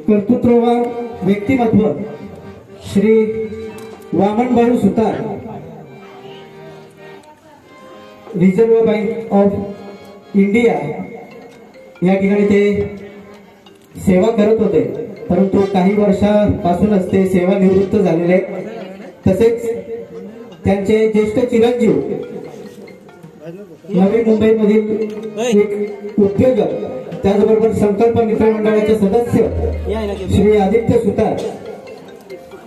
कर्तृत्ववान व्यक्तिमत्व श्री वामनभाऊ सुतार, reserve bank of India या ठिकाणी ते सेवा करत होते, परंतु काही वर्षापासूनच ते सेवानिवृत्त झालेले. तसेच त्यांचे ज्येष्ठ चिरंजीव नवी मुंबईमधील एक उद्योजक, त्याचबरोबर संकल्प मित्रमंडळाचे सदस्य श्री आदित्य सुतार,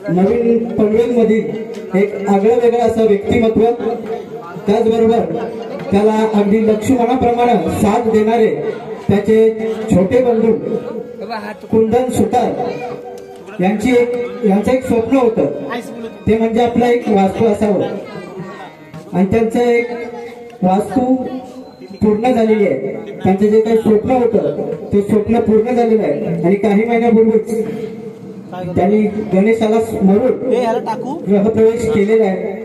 नवीन पनवेलमधील एक आगळं वेगळं असं व्यक्तिमत्व, त्याचबरोबर त्याला अगदी लक्ष्मणाप्रमाणे साथ देणारे त्याचे छोटे बंधू कुंदन सुतार यांचं एक स्वप्न होतं, ते म्हणजे आपला एक वास्तू असावं. आणि त्यांचं एक वास्तू पूर्ण झालेली आहे. त्यांचं जे काही स्वप्न होतं ते स्वप्न पूर्ण झालेलं आहे. आणि काही महिन्यापूर्वीच त्यांनी गणेशाला स्मरून गृहप्रवेश केलेला आहे.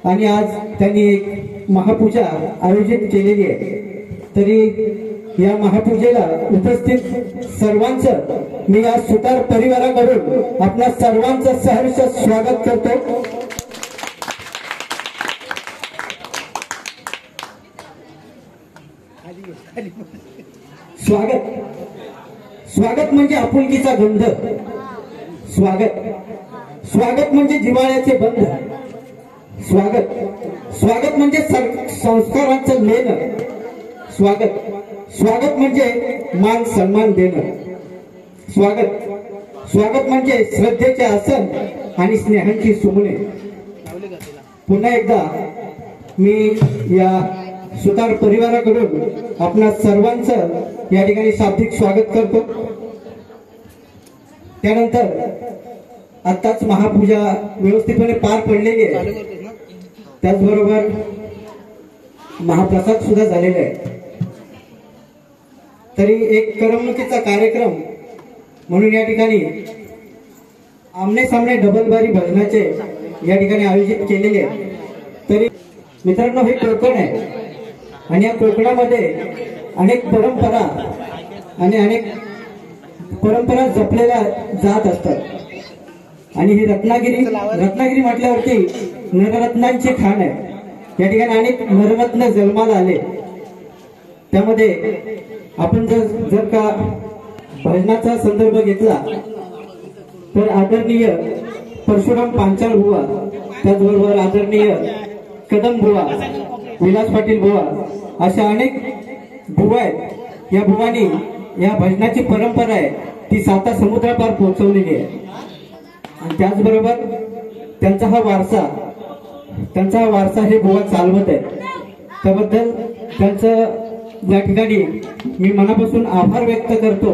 आणि आज त्यांनी एक महापूजा आयोजित केलेली आहे. तरी या महापूजेला उपस्थित सर्वांचं मी या सुतार परिवाराकडून आपल्या सर्वांचं सहर्ष स्वागत करतो. स्वागत स्वागत म्हणजे आपुलकीचा गंध, स्वागत म्हणजे जिव्हाळ्याचे बंध, स्वागत म्हणजे संस्कारांचं लेणं, स्वागत म्हणजे मान सन्मान देणं, स्वागत म्हणजे श्रद्धेचे आसन आणि स्नेहांची सुमने. पुन्हा एकदा मी या सुतार परिवाराकडून आपल्या सर्वांचं या ठिकाणी शाब्दिक स्वागत करतो. त्यानंतर आताच महापूजा व्यवस्थितपणे पार पडलेली आहे. त्याचबरोबर महाप्रसाद सुद्धा झालेला आहे. तरी एक करमणुकीचा कार्यक्रम म्हणून या ठिकाणी आमने सामने डबलबारी भजनाचे या ठिकाणी आयोजित केलेले आहे. तरी मित्रांनो, हे कोकण आहे आणि या कोकणामध्ये अनेक परंपरा आणि अनेक परंपरा जपलेल्या जात असतात. आणि ही रत्नागिरी म्हटल्यावरती नररत्नांची खाण आहे. या ठिकाणी अनेक नररत्न जन्माला आले. त्यामध्ये आपण जर का भजनाचा संदर्भ घेतला तर आदरणीय परशुराम पांचाळ बुवा, त्याचबरोबर आदरणीय कदम बुवा, विलास पाटील बुवा, अशा अनेक बुवा आहेत. या बुवानी या भजनाची परंपरा आहे ती साता समुद्रापार पोहोचवलेली आहे. आणि त्याचबरोबर त्यांचा हा वारसा हे बुवा चालवत आहे. त्याबद्दल त्यांचं या ठिकाणी मी मनापासून आभार व्यक्त करतो.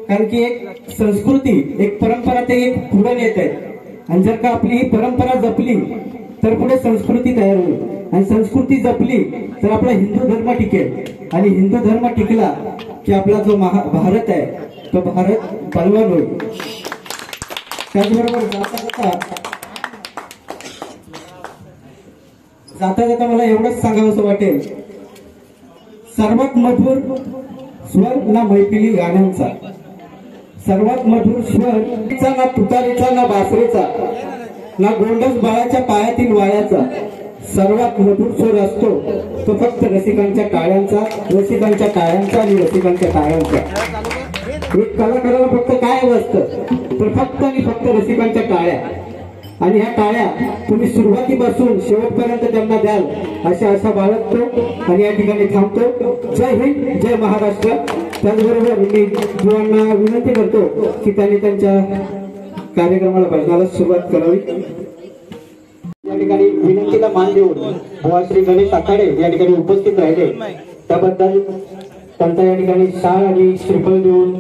कारण की एक संस्कृती, एक परंपरा ते पुढे नेत आहे. आणि जर का आपली ही परंपरा जपली तर पुढे संस्कृती तयार होईल. आणि संस्कृती जपली तर आपला हिंदू धर्म टिकेल. आणि हिंदू धर्म टिकला की आपला जो भारत आहे तो भारत बलवान होईल. त्याचबरोबर जाता जाता मला एवढंच सांगावंसं वाटेल, सर्वात मधुर स्वर ना मैफिली गाण्यांचा, सर्वात मधुर स्वर ना तुतारीचा, ना बासरीचा, ना गोंडस बाळाच्या पायातील वाळ्याचा. सर्वात मधुर स्वर असतो तो फक्त रसिकांच्या टाळ्यांचा आणि रसिकांच्या टाळ्यांचा. एक कलाकाराला फक्त काय हवं असतं तर फक्त आणि फक्त रसिकांच्या टाळ्या. आणि ह्या टाळ्या तुम्ही सुरुवातीपासून शेवटपर्यंत त्यांना द्याल अशा आशा बाळगतो. आणि या ठिकाणी थांबतो. जय हिंद, जय महाराष्ट्र. त्याचबरोबर मी बुवांना विनंती करतो की त्यांनी त्यांच्या कार्यक्रमाला भजनाला सुरुवात करावी. या ठिकाणी विनंतीला मान देऊन बुवा श्री गणेश आखाडे या ठिकाणी उपस्थित राहिले. त्याबद्दल त्यांचा या ठिकाणी शाल आणि श्रीफळ देऊन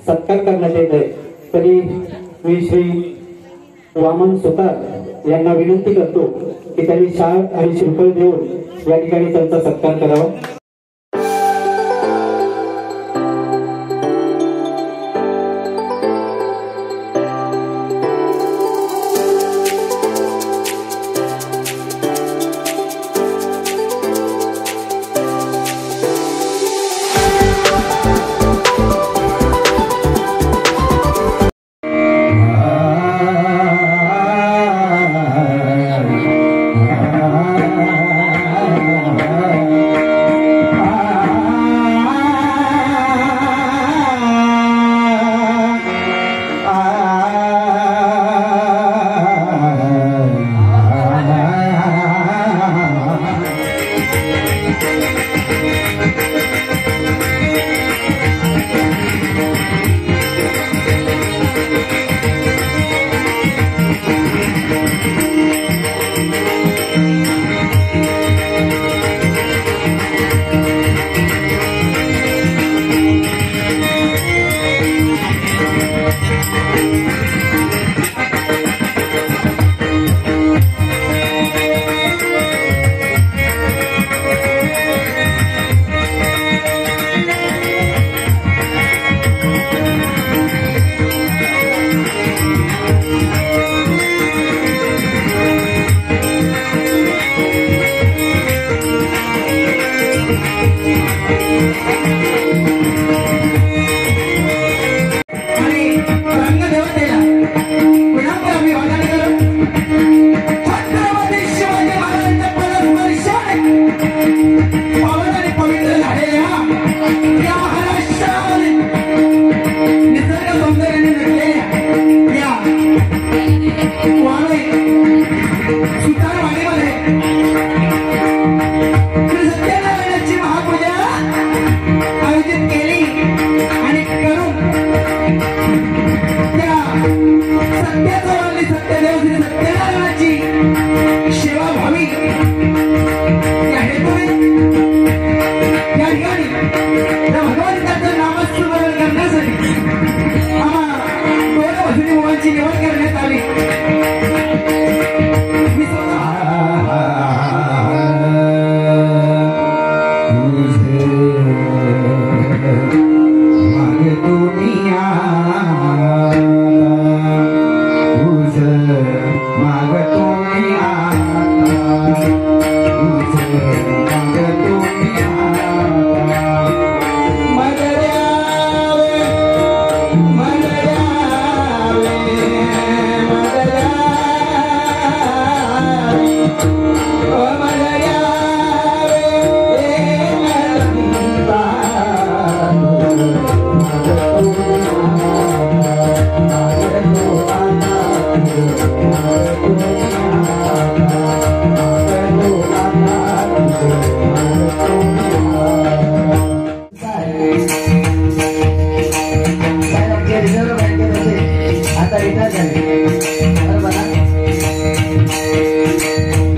सत्कार करण्यात येत आहे. तरी मी श्री वामन सुतार यांना विनंती करतो की त्यांनी शाल आणि श्रीफळ देऊन या ठिकाणी त्यांचा सत्कार करावा.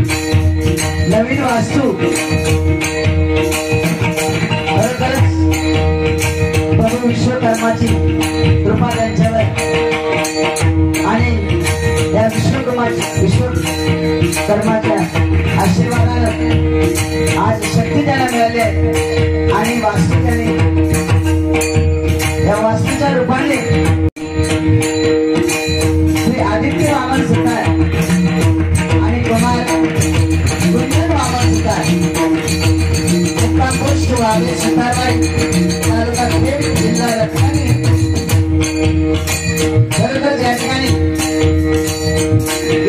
नवीन वास्तू खरोखरच प्रभू विश्वकर्माची कृपा त्यांच्यावर आणि या विश्वकर्माच्या आशीर्वादाने आज शक्ती त्याला मिळाली आहे आणि वास्तू त्याने या वास्तूच्या रूपाने श्री आदित्य वामन सुतार आणि कुमार गुंजन वामन सुतार मुक्काम पोस्ट वावे सुतारबाई तालुका खेड जिल्हा रत्नागिरी खरोखर या ठिकाणी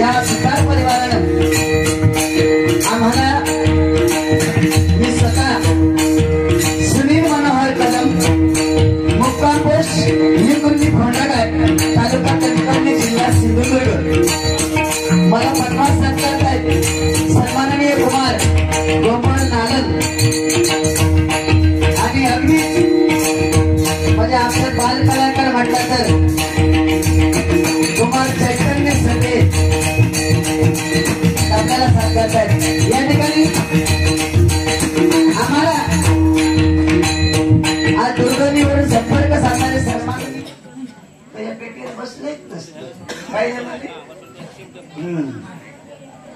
या सुतार परिवारानं आम्हाला मी स्वतः सुनील मनोहर कदम मुक्काम पोस्ट हिरकुंदी फोंडागड तालुका कणकवली जिल्हा सिंधुदुर्ग मला पद्मासन करतायत सन्माननीय कुमार गोपाळ नालन आणि अगदी म्हणजे आपले बाल कलाकार म्हटलं तर कुमार चैतन्य सगळे आपल्याला साथ करतायत या ठिकाणी आम्हाला आज दुर्गणीवरून संपर्क साधणारे सन्मान या पेटीवर बसलेच नसते काय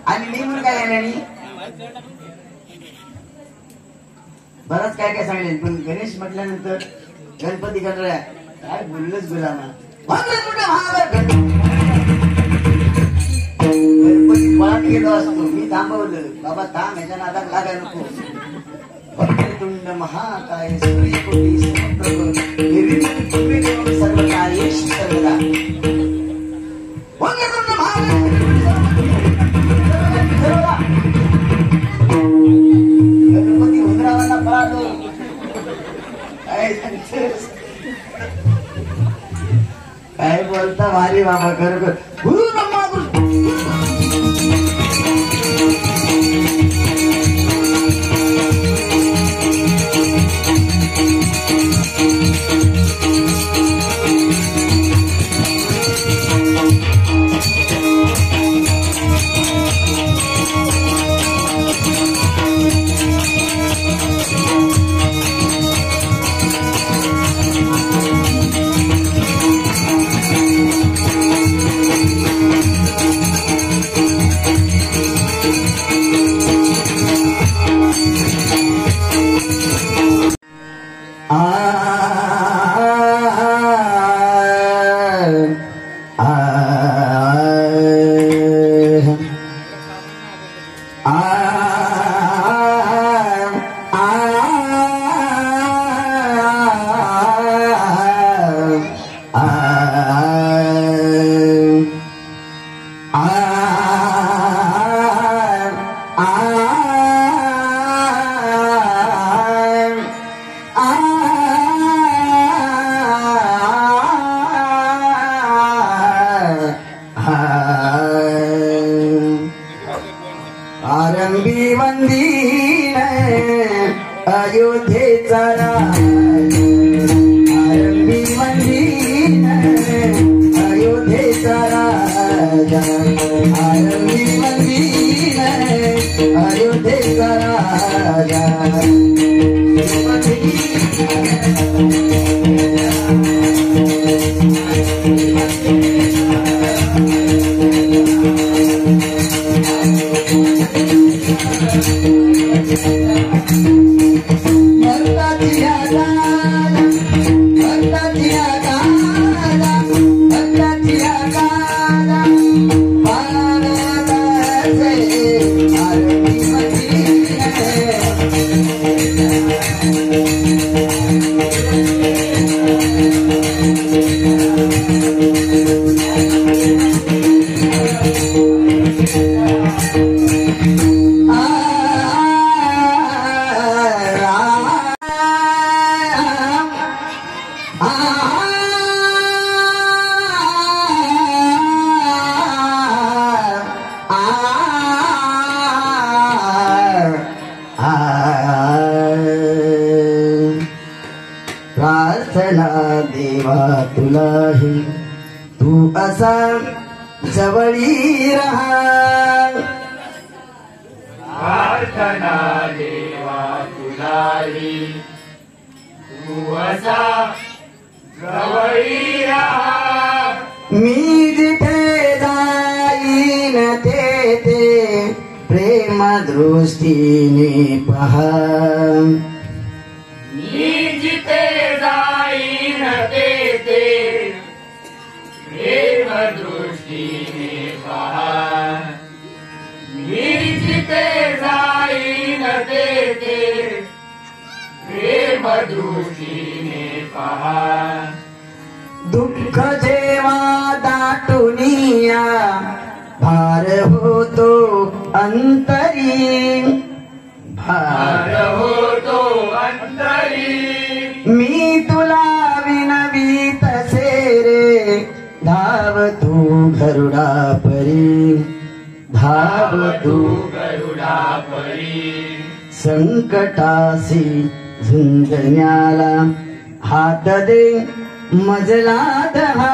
आणि मी म्हणून काय झालं बरंच काय काय सांगेल पण गणेश म्हटल्यानंतर गणपती गणराया काय बोललंच गुलामा गणपती पळत गेलो असतो मी थांबवलं बाबा थांब ह्याच्या नादात लागायला नको वक्रतुंड महाकाय सूर्यकोटी समप्रभ निर्विघ्नं सर्व कार्येषु सर्वदा वक्रतुंड महाकाय गणपती उंदरावांना पळालो काय बोलता भारी बाबा खरोखर गुरु ब्रह्मा अयोध्येचा राजा आरंभी मंदिर अयोध्येचा राजा आरंभी मंदिर अयोध्येचा राजा प्रार्थना देवा तुलाही तू असा जवळी रहा प्रार्थना देवा तुलाही तू असा जवळी राहा मी जिथे जाईन तेथे प्रेम दृष्टीने पहा मी जिथे जाईन तेथे प्रेम दृष्टीने पहा मी जिथे जाईन तेथे प्रेम दृष्टीने पहा दुःख जेव्हा दाटुनिया भार होतो अंतरी भार होतो अंतरी मी तुला विनवीत से रे धाव तू गरुडा परी धाव तू गरुडा परी संकटासी झुंजण्याला हात दे मजला दहा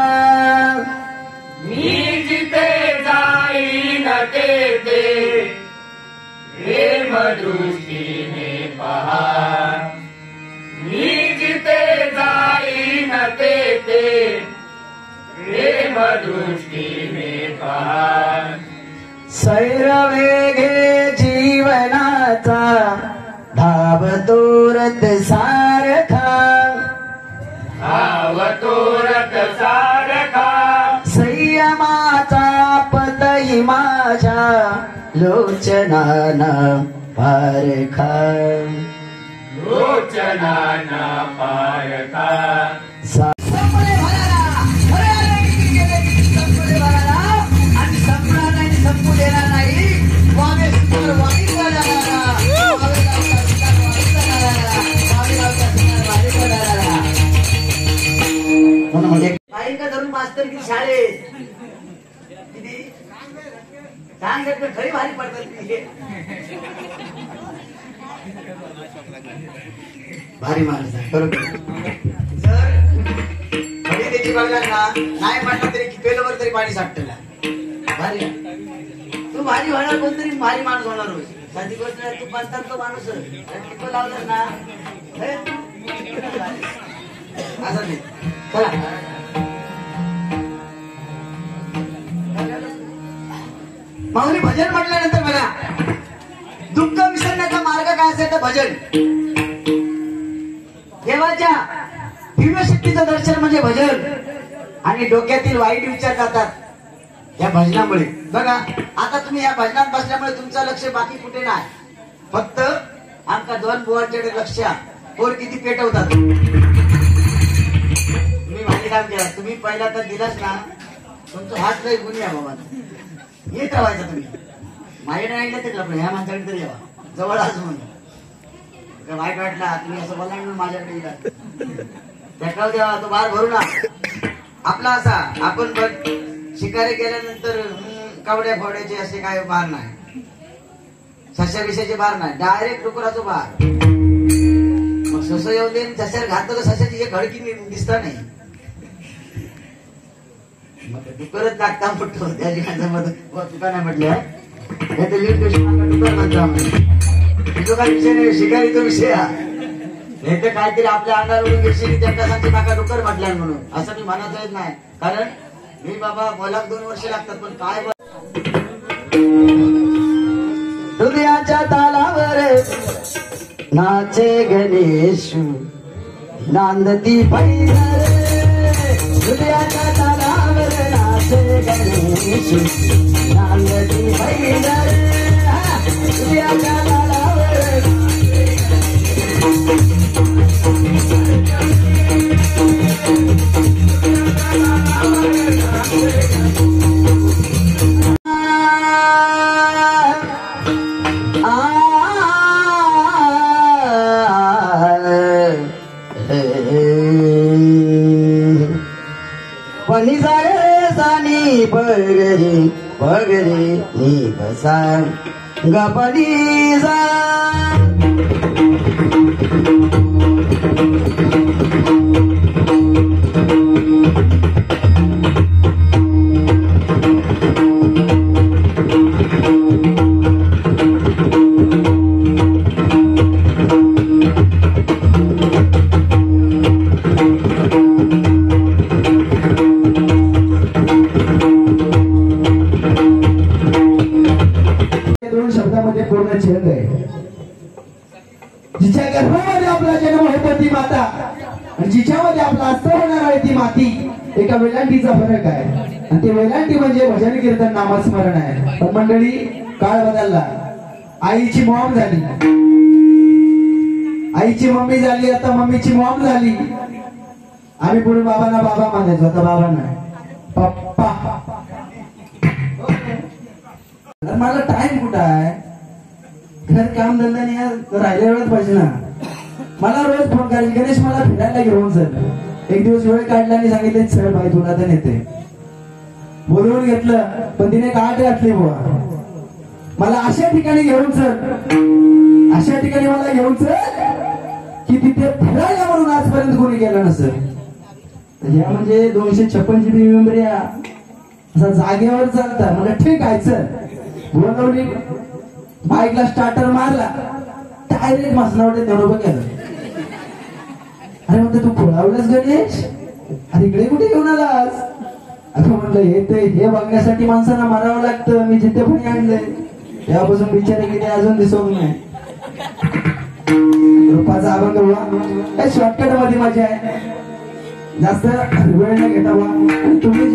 मी जिथे जाईन तेथे प्रेम दृष्टीने पहा मी जिथे जाईन तेथे प्रेम दृष्टीने पहा सैरवेगे जीवनाचा धावतो रथ सारखा धावतो रथ सारखा संयमाचा पतही माझ्या लोचनाना पारखा लोचनाना पारखा संपले भराला संपले भराला आणि संपणार नाही संपू देणार नाही वावे सुंदर वाई बालिका धरून मास्तर की शाळेत किती सांग खरी भारी पडतात भारी माणूस आहे बरोबर जर खरी त्याची बघला ना नाही म्हटलं तरी पेलोवर तरी पाणी साठलं भारी तू भारी होणार कोणतरी भारी माणूस होणार रोज साधी गोष्ट तू बनतात तो माणूस टिप्पो लावलं ना असं नाही चला माऊली भजन म्हटल्यानंतर बघा दुःख विसरण्याचा मार्ग काय असेल तर भजन देवाच्या दिव्य शक्तीचं दर्शन म्हणजे भजन आणि डोक्यातील वाईट विचार जातात या भजनामुळे बघा आता तुम्ही या भजनात बसल्यामुळे तुमचं लक्ष बाकी कुठे नाही फक्त आमका दोन बुवांच्याकडे लक्ष पोर किती पेटवतात तुम्ही भारी काम केला तुम्ही पहिला तर दिलाच ना तुमचा हात नाही गुन्हे आहे बाबा येत राहायचा तुम्ही माझ्या नाही ऐकलं तर ह्या माणसाकडे तरी यावा जवळ आज म्हणून वाईट वाटला तुम्ही असं बोला म्हणून माझ्याकडे येतात त्याकाव द्यावा तो बार भरू ना आपला असा आपण बघ शिकारी गेल्यानंतर कावड्या फोड्याचे असे काय बार नाही सस्या विषयाचे बार नाही डायरेक्ट डुकराचं बार कसं येऊ दे सशाला घातलं तर सशाची एक हडकी दिसता नाही मग डुकरच लागता म्हटलं त्या ठिकाणी तुका नाही म्हटलं हे तर लीड डुकर म्हणतो तो काय विषय नाही शिकारीचा विषय हा हे तर काहीतरी आपल्या अंगावरून घेशील त्या सांगते नाका डुकर म्हटल्या म्हणून असं मी म्हणत येत नाही कारण मी बाबा मला 2 वर्ष लागतात पण काय हृदयाच्या तालावर नाचे गणेश नांदती पैदल हृदयाच्या तालावर नाचे गणेश नांदती पैदल हृदयाच्या तालावर पनी जाळे सानी पगरी पगरी नी बसा गपनी जा जिच्या गर्भामध्ये आपला जन्म होतो ती माता आणि जिच्यामध्ये आपला अस्त्र होणार आहे ती माती एका वेलांटीचा फरक आहे आणि ते वेलांटी म्हणजे भजन कीर्तन नामस्मरण आहे पण मंडळी काळ बदलला आईची मॉम झाली आईची मम्मी झाली आता मम्मीची मॉम झाली आम्ही पुढे बाबांना बाबा मानायचो आता बाबांना पप्पा मला टाइम कुठं आहे घर काम धंदा नाही राहिल्या वेळात पाहिजे ना मला रोज फोन करायचे गणेश मला फिरायला घेऊन चल एक दिवस वेळ काढला आणि सांगितले चल बाई तुला तर नेते बोलवून घेतलं पण तिने गाठ घातली बुवा मला अशा ठिकाणी घेऊन चल अशा ठिकाणी मला घेऊन चल की तिथे फिरायला म्हणून आजपर्यंत कोणी गेलं नसेल या म्हणजे 256 GB मेमरी असा जागेवर चालता मला ठीक आहे चल बोलवली बाईकला स्टार्टर मारला डायरेक्ट मसनावटे तेवढं गेलं अरे म्हणते तू खोळावलंस गणेश अरे इकडे कुठे घेऊन आलास असं म्हटलं हे बघण्यासाठी माणसांना मारावं लागतं मी जिथे पण आणलंय तेव्हापासून बिचारे किती अजून दिसत नाही रूपाचा अभंग हुआ शॉर्टकट मध्ये मजा आहे जास्त वेळ न घेता हुआ तुम्ही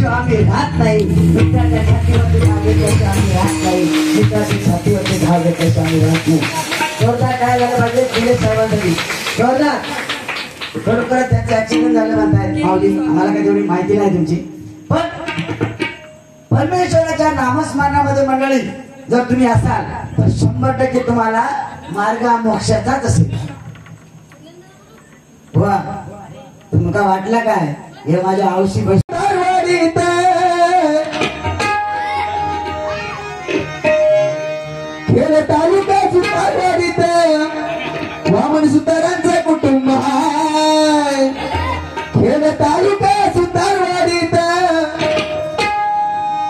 घेतल्याशिवाय आम्ही राहत नाही. मित्राच्या छातीवरती धाव घेतल्याशिवाय आम्ही राहत नाही. मित्राची छातीवरती धाव घेतल्याशिवाय आम्ही राहत नाही. जोरदार काय झालं पाहिजे दिले साहेबांसाठी जोरदार. खरोखर त्यांचं अचिव्हमेंट झालं म्हणताय माऊली. आम्हाला काही तेवढी माहिती नाही तुमची, पण परमेश्वराच्या नामस्मरणामध्ये मंडळी जर तुम्ही असाल तर 100% तुम्हाला मार्ग मोक्षाचाच असेल. वा तुमका वाटलं काय हे माझ्या आवशी खेळ तालुका सुतारवाडीत वामन सुतारांचे कुटुंब आहे. खेळ तालुका सुतारवाडीत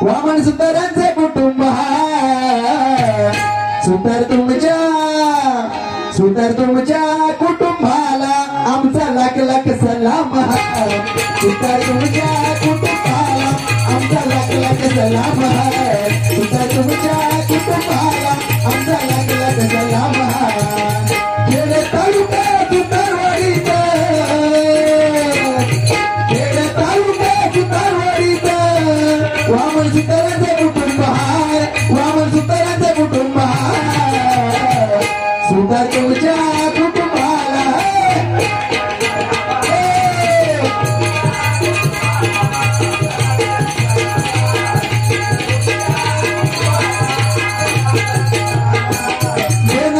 वामन सुतारांचे कुटुंब आहे. सुतार तुमच्या कुटुंबाला आमचा लाख लाख सलाम. सुतार तुमच्या कुटुंबाला आमचा लाख लाख सलाम. सुतार तुमच्या कुटुंबाला आमचा लाख लाख सलाम. खेड तालुका सुतारवाडीत खेड तालुका सुतारवाडीत वामन सुतारांचे कुटुंब आहे. वामन सुतारांचे कुटुंब आहे. सुतार तुमच्या कुटुंबाला दोन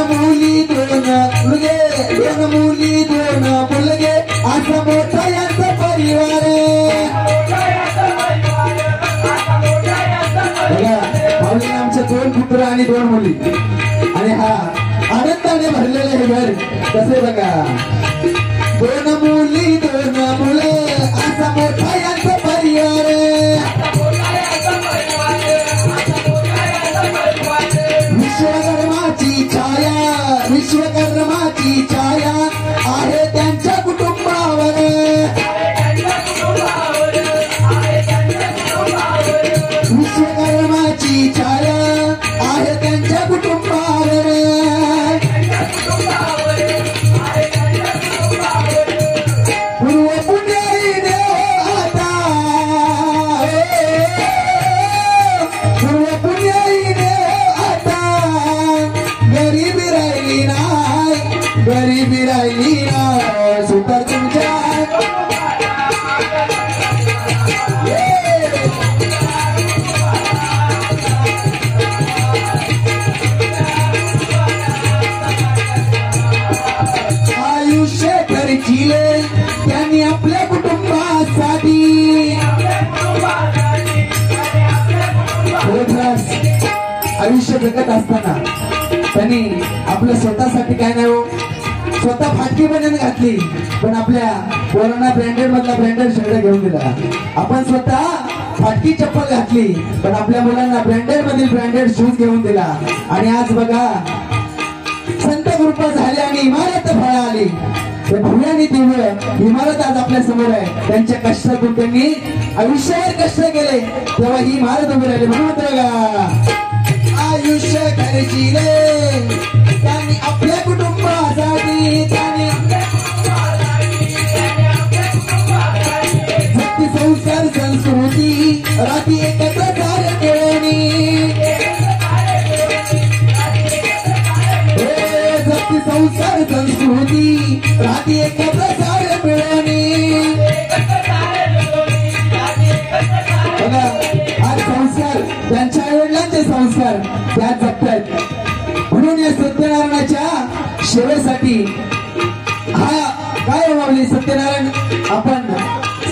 मुली दोन मुलगे असा मोठा यांचा परिवार. माऊली आमच्या 2 पुत्र आणि 2 मुली आणि हा आनंदाने भरलेलं हे घर कसे बघा. 2 मुली 2 मुले असा मोठा यांचा परिवार. विश्वकर्माची छाया आहे त्यांच्या कुटुंबावर. विश्वकर्माची छाया आहे त्यांच्या कुटुंबावर. पूर्व पुण्याई देव आता पूर्व पुण्याई देव आता गरीबी राहिली नाही. गरीबी राहिली नाही. सुतार तुमच्या आयुष्य खर्चिले त्यांनी आपल्या कुटुंबासाठी. आयुष्य जगत असताना त्यांनी आपल्या स्वतःसाठी काय नाही हो स्वतः फाटकी बनवून घातली, पण आपल्या पोरांना ब्रँडेड मधला ब्रँडेड शर्ट घेऊन दिला. आपण स्वतः फाटकी चप्पल घातली, पण आपल्या मुलांना ब्रँडेड मधील ब्रँडेड शूज घेऊन दिला. आणि आज बघा संत कृपा झाली आणि इमारत फळ आली. भव्यानी दिव्य इमारत आज आपल्या समोर आहे. त्यांच्या कष्टातून त्यांनी आयुष्यावर कष्ट केले तेव्हा ही इमारत उभी राहिली. म्हणून बघा आयुष्य खर्चिले त्यांनी आपल्या कुटुंबासाठी. त्यांनी भक्ती संस्कार संस्कृती राती एकत्र कार्य केली. भक्ती संस्कार संस्कृती राती एकत्र कार्य मिळवणी. बघा आज संस्कार त्यांच्या आईवडिलांचे संस्कार त्या जपतात. म्हणून या सत्यनारायणाच्या सेवेसाठी हा काय माऊली सत्यनारायण आपण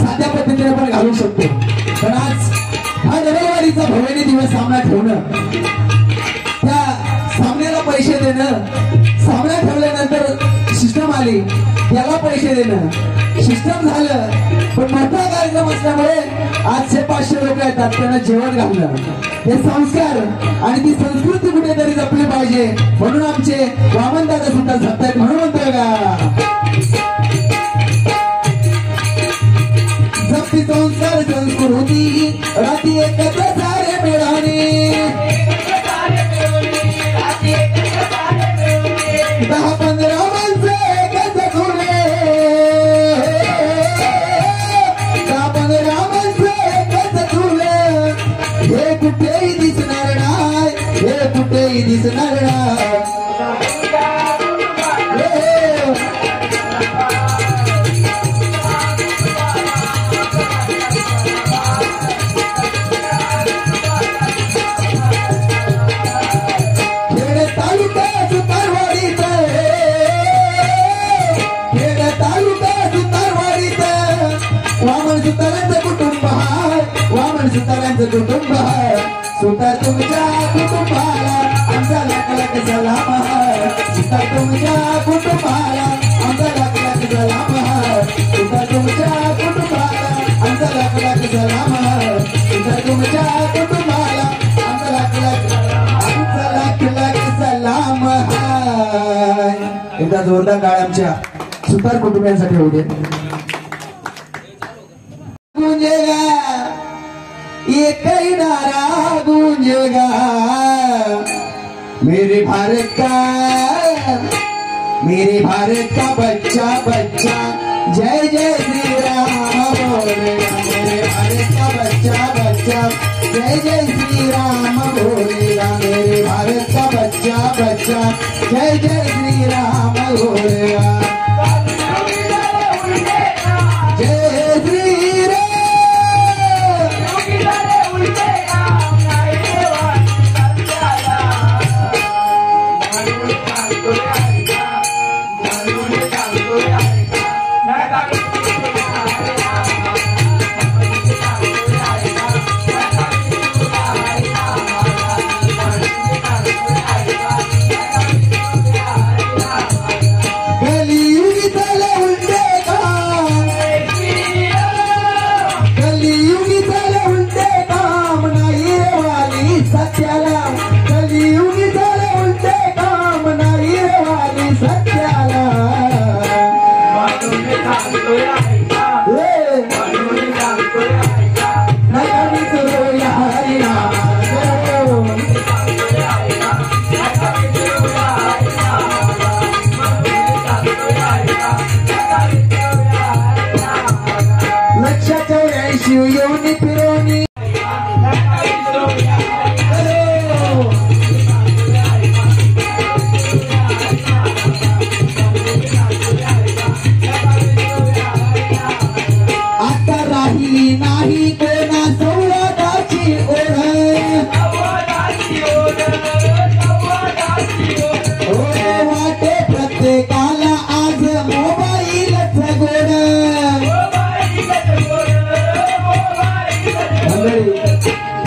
साध्या पद्धतीने पण घालू शकतो, पण आज हा रविवारीचा भव्याने दिवस सामना ठेवणं, त्या सामन्याला पैसे देणं, सामना ठेवल्यानंतर सिस्टम आली त्याला पैसे देणं, सिस्टम झालं. पण मोठा कार्यक्रम असल्यामुळे आज 500 लोक येतात त्यांना जेवण घालणं. हे संस्कार आणि ती संस्कृती कुठेतरी जपली पाहिजे. म्हणून आमचे वामनदादा सुद्धा जपतायत. म्हणून म्हणतोय का जपती संस्कार संस्कृती राती एकत्र सारे मिळवणे. 10-15 माणसं एकच खुले, 10-15 माणसं एकच खुले. कुठे दिसणार सुतारांचं कुटुंब सुतार तुमच्या कुटुंबाला आमचा लाख लाख सलाम सुतार तुमच्या कुटुंबाला आमचा लाख लाख सलाम सुतार तुमच्या कुटुंबाला आमचा लाख लाख सलाम सुतार तुमच्या कुटुंबाला आमचा लाख लाख सलाम एकदा जोरदार काळ आमच्या सुतार कुटुंबियांसाठी होऊ दे ये कई नारा गूंजेगा मेरे भारत का बच्चा बच्चा जय जय श्री राम बोलेगा मेरे भारत का बच्चा बच्चा जय जय श्री राम बोलेगा मेरे भारत का बच्चा बच्चा जय जय श्री राम बोलेगा जय श्री राम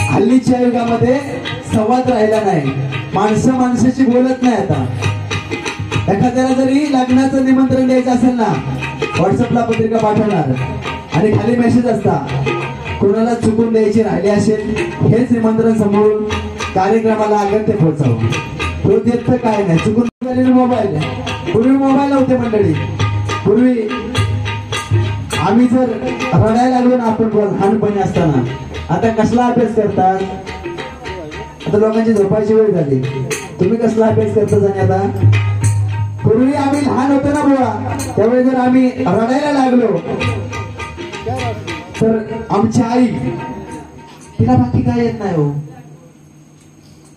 हल्लीच्या युगामध्ये संवाद राहिला नाही माणसं माणसाशी बोलत नाही आता एखाद्याला जरी लग्नाचं निमंत्रण द्यायचं असेल ना व्हॉट्सअपला पत्रिका पाठवणार आणि खाली मेसेज असता कोणाला चुकून द्यायची राहिली असेल हेच निमंत्रण समोरून कार्यक्रमाला अगत्य पोहोचावं तो देत तर काय नाही चुकून मोबाईल पूर्वी मोबाईल नव्हते मंडळी पूर्वी आम्ही जर रडायला लागलो ना आपण लहानपणी असताना आता कसला अभ्यास करतात आता लोकांची झोपायची वेळ झाली तुम्ही कसला अभ्यास करता जाणे आता पूर्वी आम्ही लहान होतो ना बुवा त्यावेळी जर आम्ही रडायला लागलो तर आमची आई तिला बाकी काय येत नाही हो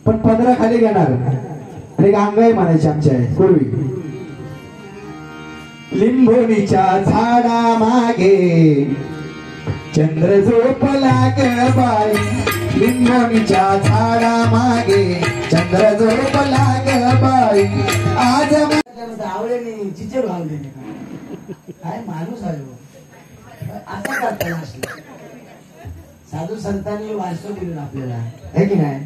पण पदरा खाली घेणार आणि गांगाई म्हणायची आमची आई पूर्वी लिंबोणीच्या झाडा मागे चंद्र झोपला ग बाई लिंबोणीच्या झाडा मागे चंद्र झोपला ग बाई आज आवडे चिचे भावले काय माणूस आलो आता करता साधू संतांनी वारसा दिला आपल्याला आहे की नाही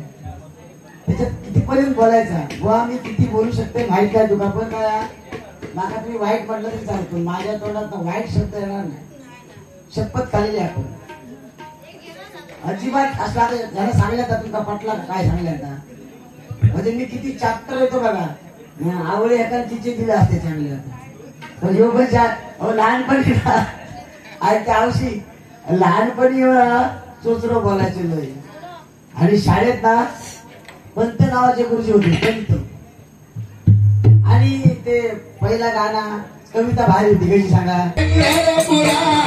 त्याच्यात कितीपर्यंत बोलायचा बुवा मी किती बोलू शकते माहित काय तुका पण काय माका तुम्ही वाईट म्हटलं तरी चालतो माझ्या तोंडात वाईट शब्द येणार नाही शपथ खाल्लेली आपण अजिबात असला ज्याला सांगल्या तर तुमचा पटला काय सांगल्या आता म्हणजे मी किती चॅप्टर येतो बघा आवळे एका तिचे दिले असते चांगले तर योग लहानपणी त्या आवशी लहानपणी चोचरो बोलायचे लय आणि शाळेत ना पंत नावाचे गुरुजी होते पंत आणि ते पहिला गाणं कविता भारी होती कशी सांगा